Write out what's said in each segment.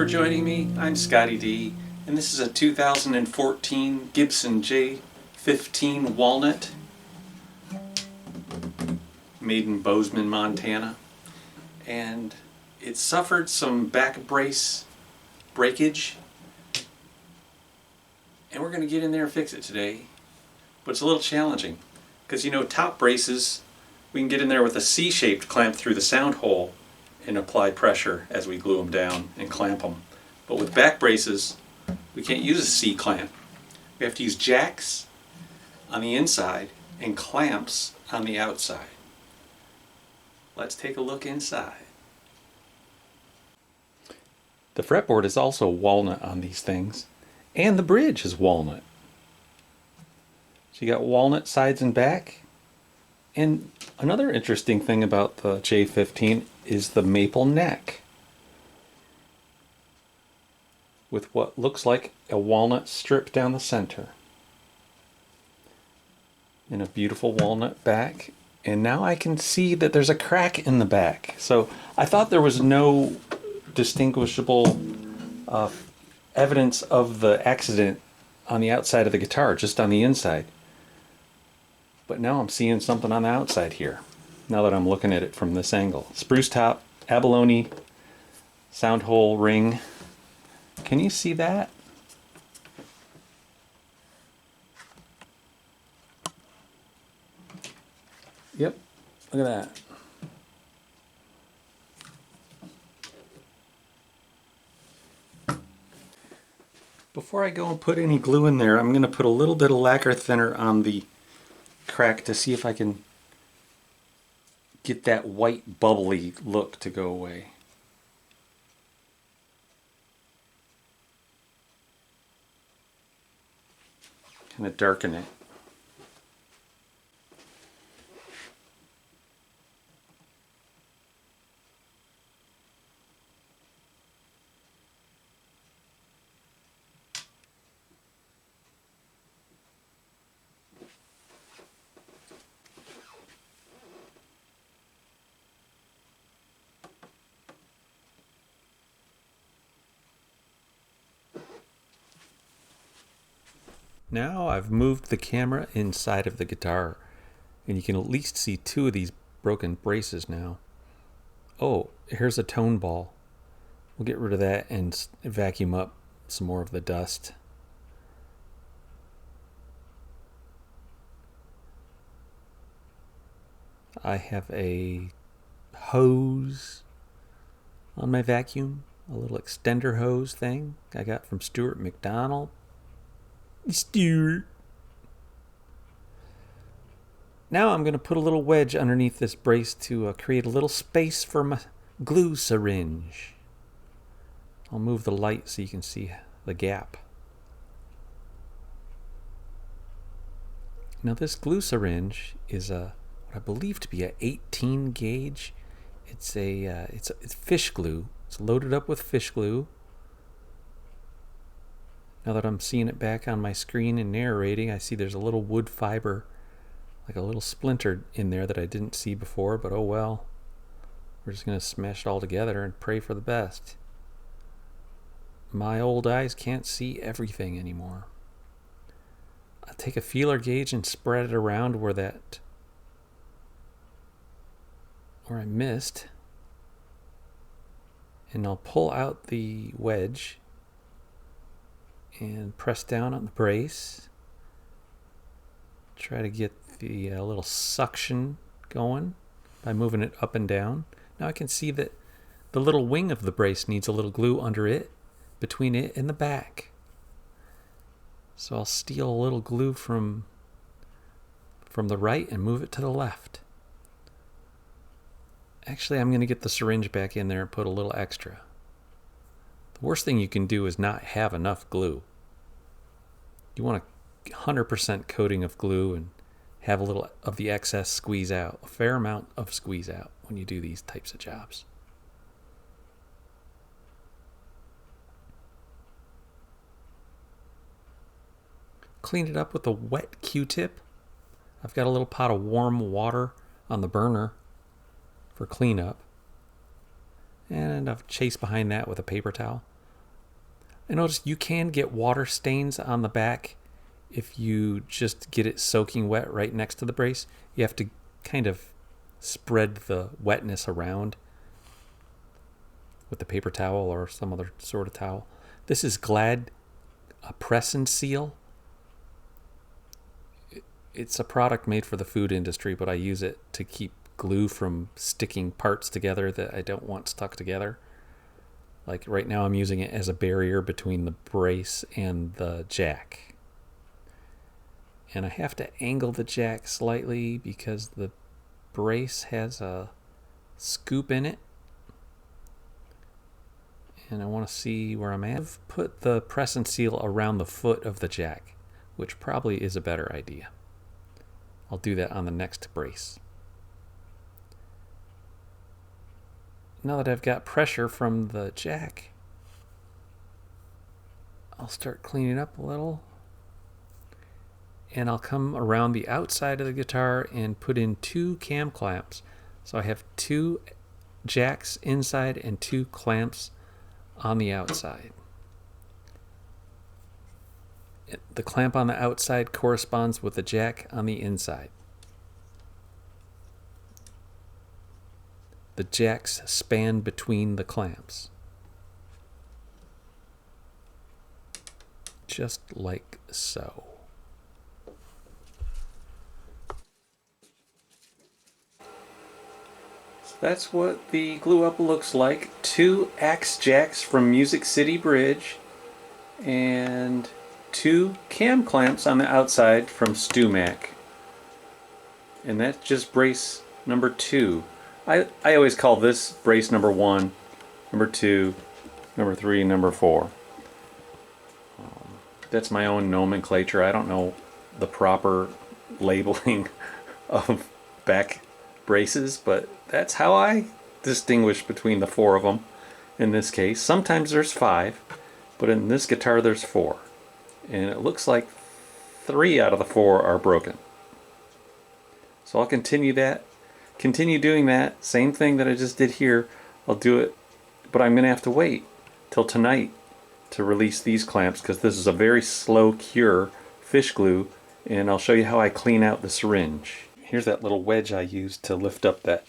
for joining me. I'm Scotty D, and this is a 2014 Gibson J15 Walnut, made in Bozeman, Montana. And it suffered some back brace breakage, and we're going to get in there and fix it today. But it's a little challenging, because you know, top braces, we can get in there with a C-shaped clamp through the sound hole and apply pressure as we glue them down and clamp them. But with back braces, we can't use a C-clamp. We have to use jacks on the inside and clamps on the outside. Let's take a look inside. The fretboard is also walnut on these things, and the bridge is walnut. So you got walnut sides and back. And another interesting thing about the J15 is the maple neck, with what looks like a walnut strip down the center, and a beautiful walnut back. And now I can see that there's a crack in the back. So I thought there was no distinguishable evidence of the accident on the outside of the guitar, just on the inside. But now I'm seeing something on the outside here, now that I'm looking at it from this angle. Spruce top, abalone, sound hole ring. Can you see that? Yep, look at that. Before I go and put any glue in there, I'm going to put a little bit of lacquer thinner on the crack to see if I can get that white bubbly look to go away. Kind of darken it. Now I've moved the camera inside of the guitar, and you can at least see two of these broken braces now. Oh, here's a tone ball. We'll get rid of that and vacuum up some more of the dust. I have a hose on my vacuum, a little extender hose thing I got from Stuart McDonald. Stuart. Now I'm going to put a little wedge underneath this brace to create a little space for my glue syringe. I'll move the light so you can see the gap. Now this glue syringe is what I believe to be an 18 gauge. It's fish glue. It's loaded up with fish glue. Now that I'm seeing it back on my screen and narrating, I see there's a little wood fiber, like a little splinter in there that I didn't see before, but oh well. We're just going to smash it all together and pray for the best. My old eyes can't see everything anymore. I'll take a feeler gauge and spread it around where I missed. And I'll pull out the wedge and press down on the brace. Try to get the little suction going by moving it up and down. Now I can see that the little wing of the brace needs a little glue under it, between it and the back. So I'll steal a little glue from the right and move it to the left. Actually, I'm going to get the syringe back in there and put a little extra. The worst thing you can do is not have enough glue. You want a 100% coating of glue and have a little of the excess squeeze out, a fair amount of squeeze out when you do these types of jobs. Clean it up with a wet Q-tip. I've got a little pot of warm water on the burner for cleanup. And I've chased behind that with a paper towel. I noticed you can get water stains on the back if you just get it soaking wet right next to the brace. You have to kind of spread the wetness around with the paper towel or some other sort of towel. This is Glad Press and Seal. It's a product made for the food industry, but I use it to keep glue from sticking parts together that I don't want stuck together. Like right now I'm using it as a barrier between the brace and the jack. And I have to angle the jack slightly because the brace has a scoop in it. And I want to see where I'm at. I've put the press and seal around the foot of the jack, which probably is a better idea. I'll do that on the next brace. Now that I've got pressure from the jack, I'll start cleaning up a little. And I'll come around the outside of the guitar and put in 2 cam clamps. So I have 2 jacks inside and 2 clamps on the outside. The clamp on the outside corresponds with the jack on the inside. The jacks span between the clamps. Just like so. That's what the glue up looks like. 2 axe jacks from Music City Bridge and 2 cam clamps on the outside from StewMac. And that's just brace number 2. I always call this brace number 1, number 2, number 3, number 4. That's my own nomenclature. I don't know the proper labeling of back braces, but that's how I distinguish between the 4 of them in this case. Sometimes there's 5, but in this guitar there's 4. And it looks like 3 out of the 4 are broken. So I'll continue doing that. Same thing that I just did here. I'll do it, but I'm going to have to wait till tonight to release these clamps because this is a very slow cure fish glue, and I'll show you how I clean out the syringe. Here's that little wedge I used to lift up that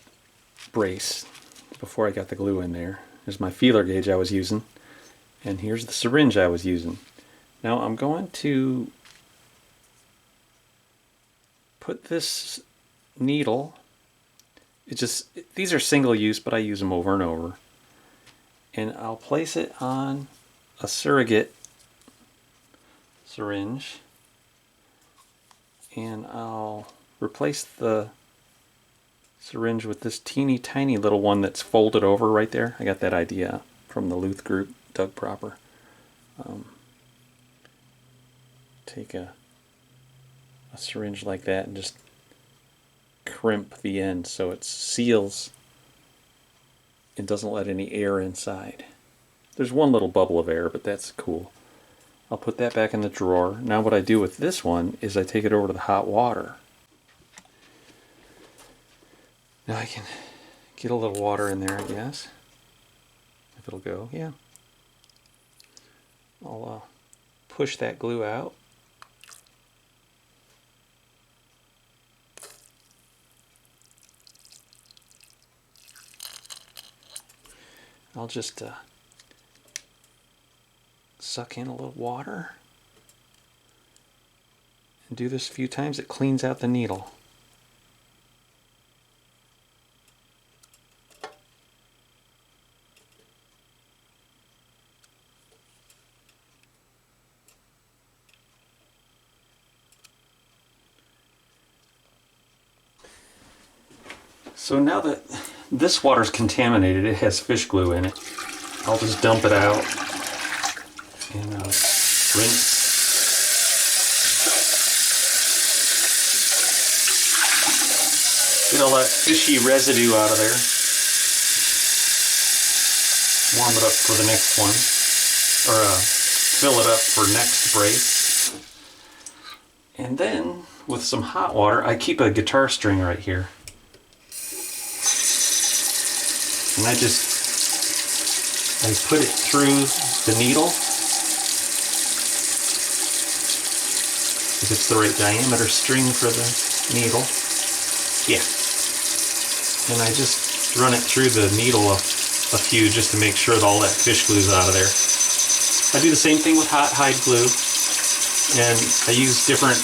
brace before I got the glue in there. There's my feeler gauge I was using, and here's the syringe I was using. Now I'm going to put this needle, these are single use, but I use them over and over, and I'll place it on a surrogate syringe, and I'll replace the syringe with this teeny tiny little one that's folded over right there. I got that idea from the Luth group, Doug Proper. Take a syringe like that and just crimp the end so it seals and doesn't let any air inside. There's one little bubble of air, but that's cool. I'll put that back in the drawer. Now what I do with this one is I take it over to the hot water. Now I can get a little water in there, I guess. If it'll go, yeah. I'll push that glue out. I'll just suck in a little water and do this a few times. It cleans out the needle. So now that this water's contaminated, it has fish glue in it, I'll just dump it out and rinse. Get all that fishy residue out of there. Warm it up for the next one, or fill it up for next brace. And then with some hot water, I keep a guitar string right here. And I put it through the needle if it's the right diameter string for the needle. Yeah. And I just run it through the needle a few just to make sure that all that fish glue's out of there. I do the same thing with hot hide glue, and I use different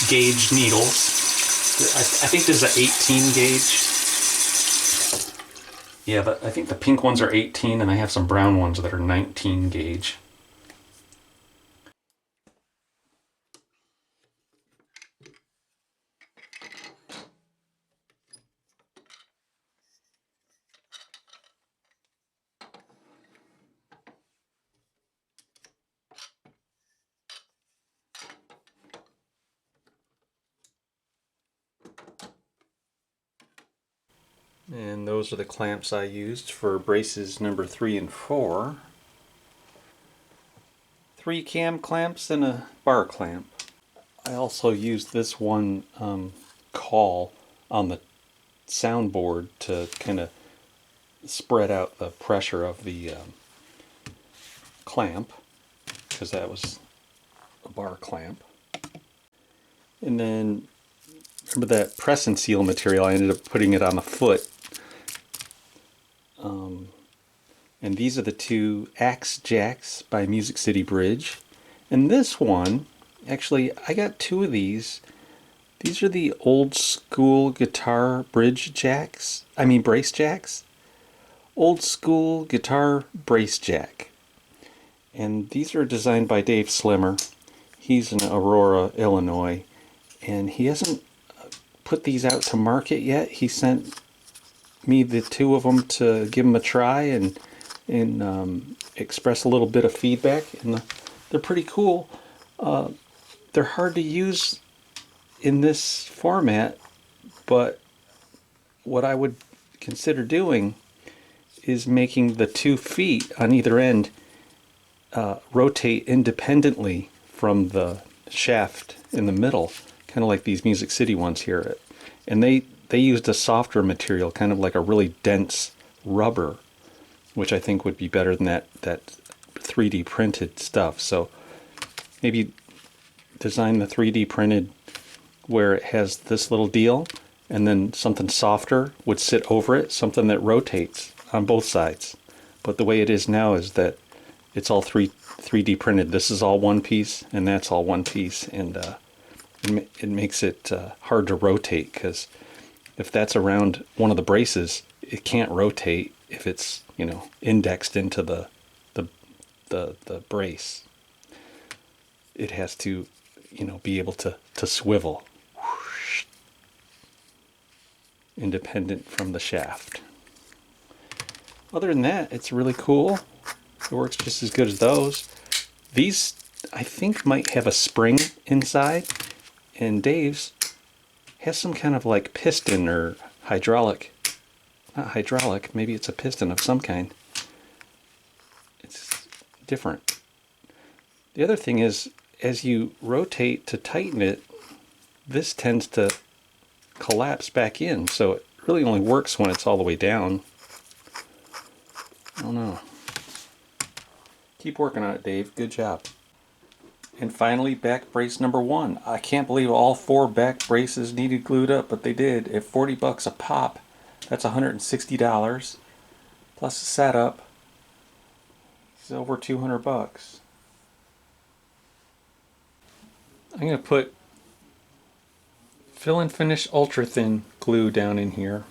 gauge needles. I think this is an 18 gauge. Yeah, I think the pink ones are 18, and I have some brown ones that are 19 gauge. And those are the clamps I used for braces number 3 and 4. 3 cam clamps and a bar clamp. I also used this one caul on the soundboard to kind of spread out the pressure of the clamp, because that was a bar clamp. And then remember that press and seal material, I ended up putting it on the foot. And these are the 2 axe jacks by Music City Bridge. And this one, actually, I got 2 of these. These are the old school guitar brace jacks. Old school guitar brace jack. And these are designed by Dave Slimmer. He's in Aurora, Illinois. And he hasn't put these out to market yet. He sent me the 2 of them to give them a try and express a little bit of feedback. And they're pretty cool. They're hard to use in this format, but what I would consider doing is making the 2 feet on either end rotate independently from the shaft in the middle, kind of like these Music City ones here. And they used a softer material, kind of like a really dense rubber, which I think would be better than that 3D printed stuff. So maybe design the 3D printed where it has this little deal, and then something softer would sit over it, something that rotates on both sides. But the way it is now is that it's all 3D printed. This is all one piece, and that's all one piece, and it makes it hard to rotate, because if that's around one of the braces, it can't rotate if it's, indexed into the brace. It has to, be able to swivel independent from the shaft. Other than that, it's really cool. It works just as good as those. These, I think, might have a spring inside, and Dave's has some kind of like piston or hydraulic. Not hydraulic, maybe it's a piston of some kind. It's different. The other thing is, as you rotate to tighten it, this tends to collapse back in, so it really only works when it's all the way down. I don't know. Keep working on it, Dave. Good job. And finally, back brace number 1. I can't believe all 4 back braces needed glued up, but they did. At 40 bucks a pop, that's $160 plus a setup. It's over 200 bucks. I'm going to put fill and finish ultra thin glue down in here.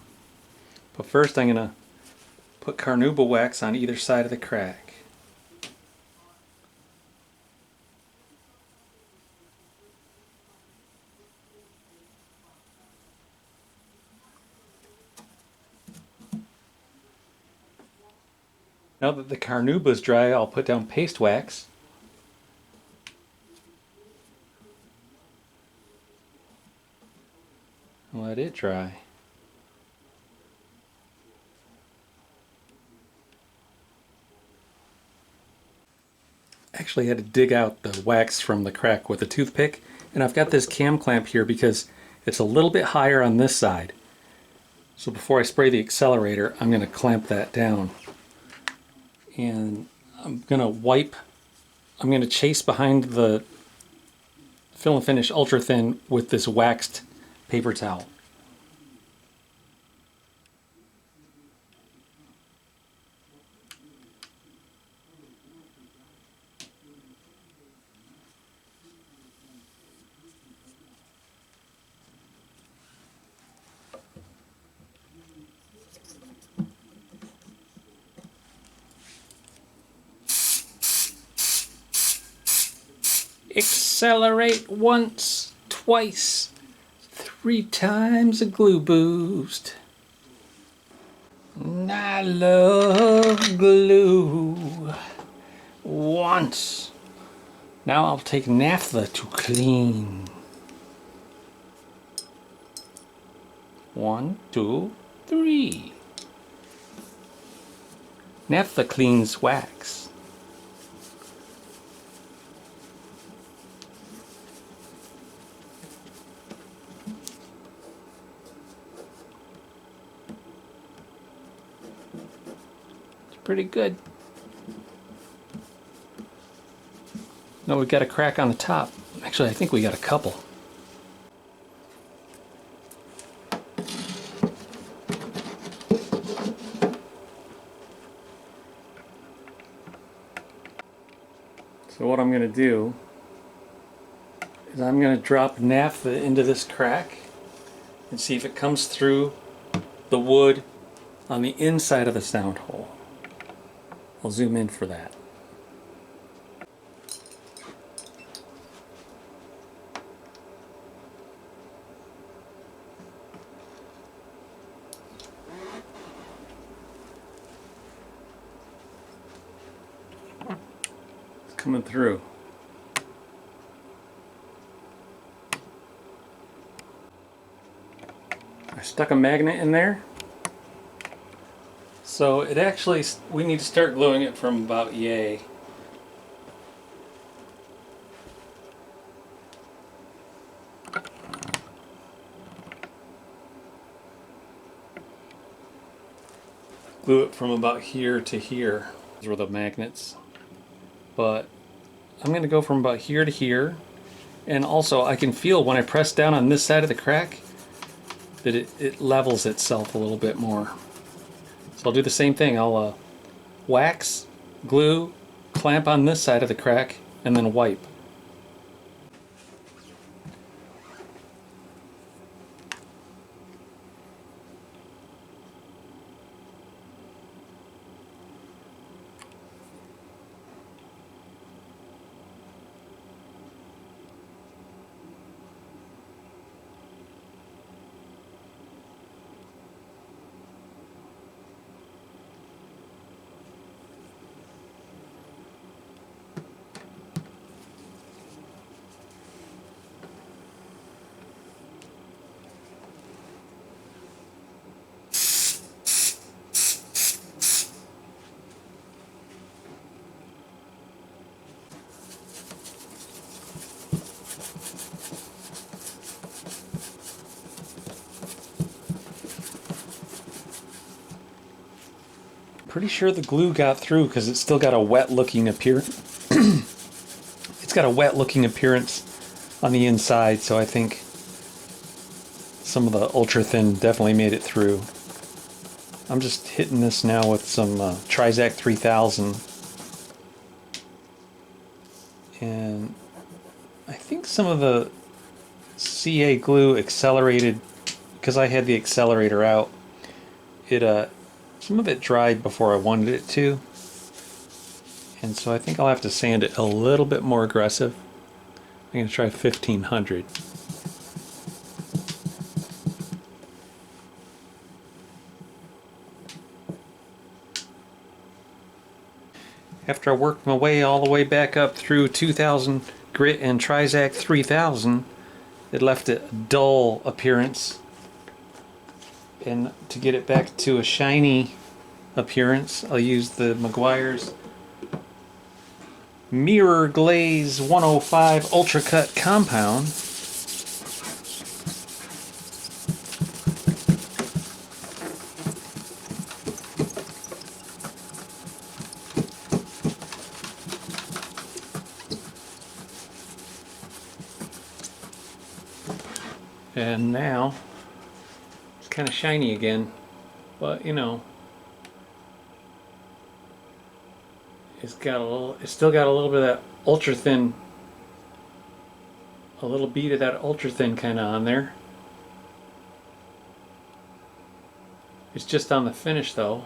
But first I'm going to put carnauba wax on either side of the crack. Now that the carnauba is dry, I'll put down paste wax. And let it dry. Actually, I had to dig out the wax from the crack with a toothpick, and I've got this cam clamp here because it's a little bit higher on this side. So before I spray the accelerator, I'm going to clamp that down. And I'm going to chase behind the fill and finish ultra thin with this waxed paper towel. Accelerate once, twice, 3 times a glue boost. I love glue. Once. Now I'll take naphtha to clean. 1, 2, 3. Naphtha cleans wax. Pretty good. No, we've got a crack on the top. Actually, I think we got a couple. So what I'm going to do is I'm going to drop naphtha into this crack and see if it comes through the wood on the inside of the sound hole. I'll zoom in for that. It's coming through. I stuck a magnet in there. So it actually, we need to start gluing it from about yay. Glue it from about here to here. Those were the magnets. But I'm going to go from about here to here. And also I can feel when I press down on this side of the crack that it levels itself a little bit more. So I'll do the same thing. I'll wax, glue, clamp on this side of the crack, and then wipe. Pretty sure the glue got through because it's still got a wet looking appearance. It's got a wet looking appearance on the inside, so I think some of the ultra thin definitely made it through. I'm just hitting this now with some Trizact 3000, and I think some of the CA glue accelerated because I had the accelerator out. Some of it dried before I wanted it to, and so I think I'll have to sand it a little bit more aggressive. I'm going to try 1500. After I worked my way all the way back up through 2000 grit and Trizact 3000, it left a dull appearance. And to get it back to a shiny appearance, I'll use the Meguiar's Mirror Glaze 105 Ultra Cut Compound. And now it's kind of shiny again, but you know, it's still got a little bit of that ultra thin, a little bead of that ultra thin kind of on there. It's just on the finish though.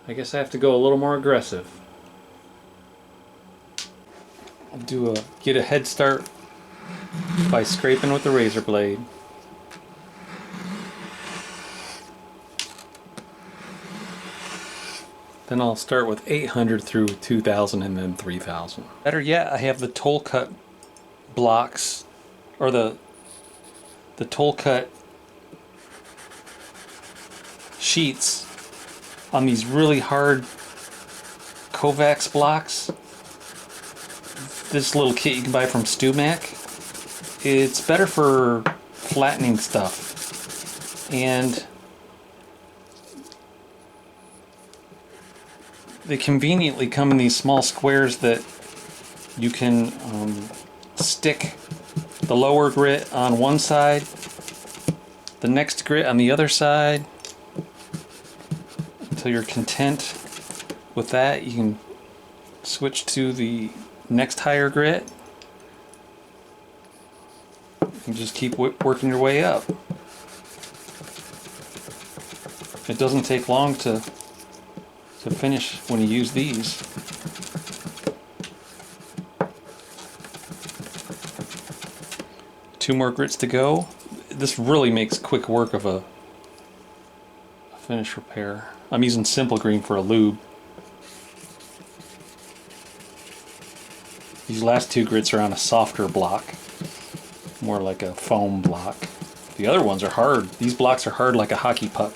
I guess I have to go a little more aggressive. I'll get a head start by scraping with the razor blade. Then I'll start with 800 through 2000 and then 3000. Better yet, I have the toll cut blocks, or the toll cut sheets on these really hard Kovacs blocks. This little kit you can buy from StewMac. It's better for flattening stuff, and they conveniently come in these small squares that you can stick the lower grit on one side, the next grit on the other side, until you're content with that. You can switch to the next higher grit and just keep working your way up. It doesn't take long to finish when you use these. Two more grits to go. This really makes quick work of a finish repair. I'm using Simple Green for a lube. These last two grits are on a softer block, more like a foam block. The other ones are hard. These blocks are hard like a hockey puck.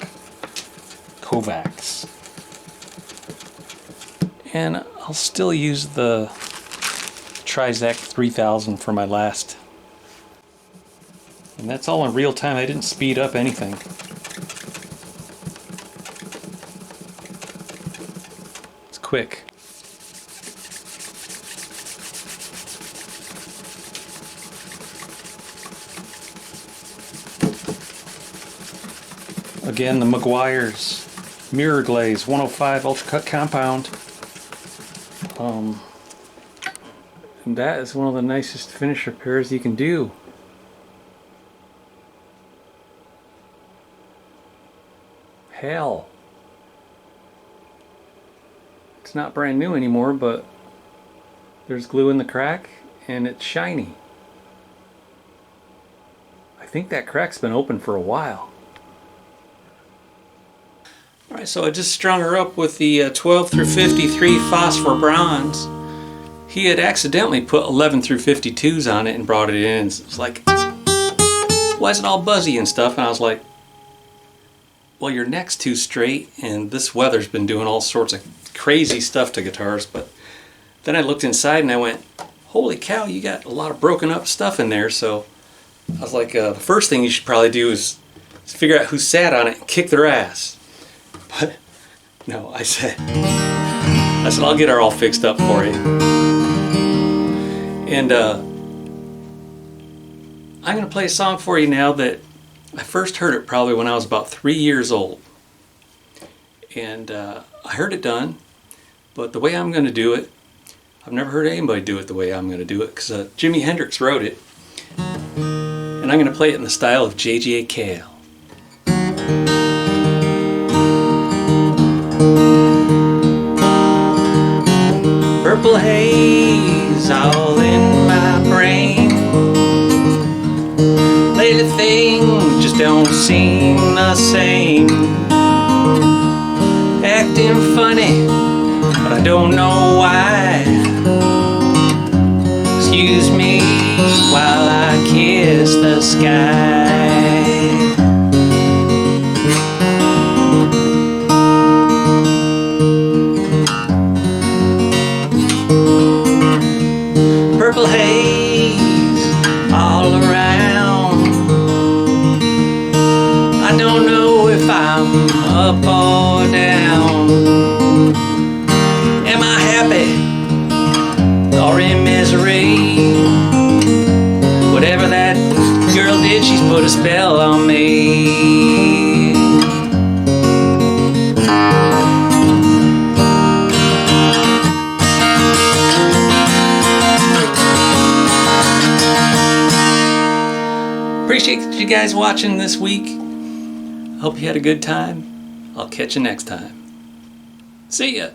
Kovacs. And I'll still use the Trizac 3000 for my last. And that's all in real time. I didn't speed up anything. It's quick. Again, the Meguiar's Mirror Glaze 105 Ultra Cut Compound. And that is one of the nicest finish repairs you can do. Hell. It's not brand new anymore, but there's glue in the crack and it's shiny. I think that crack's been open for a while. Alright, so I just strung her up with the 12 through 53 phosphor bronze. He had accidentally put 11 through 52s on it and brought it in. It was like, why is it all buzzy and stuff? And I was like, well, your neck's too straight, and this weather's been doing all sorts of crazy stuff to guitars. But then I looked inside and I went, holy cow, you got a lot of broken up stuff in there. So I was like, the first thing you should probably do is figure out who sat on it and kick their ass. But no, I said I'll get her all fixed up for you. And I'm going to play a song for you now that I first heard it probably when I was about 3 years old. And I heard it done, but the way I'm going to do it, I've never heard anybody do it the way I'm going to do it, because Jimi Hendrix wrote it. And I'm going to play it in the style of J.J. Cale. Purple haze all in my brain. Lately things just don't seem the same. Acting funny, but I don't know why. Excuse me while I kiss the sky. Purple haze all around. I don't know if I'm up or down. Am I happy or in misery? Whatever that girl did, she's put a spell on me. Appreciate you guys watching this week. Hope you had a good time. I'll catch you next time. See ya.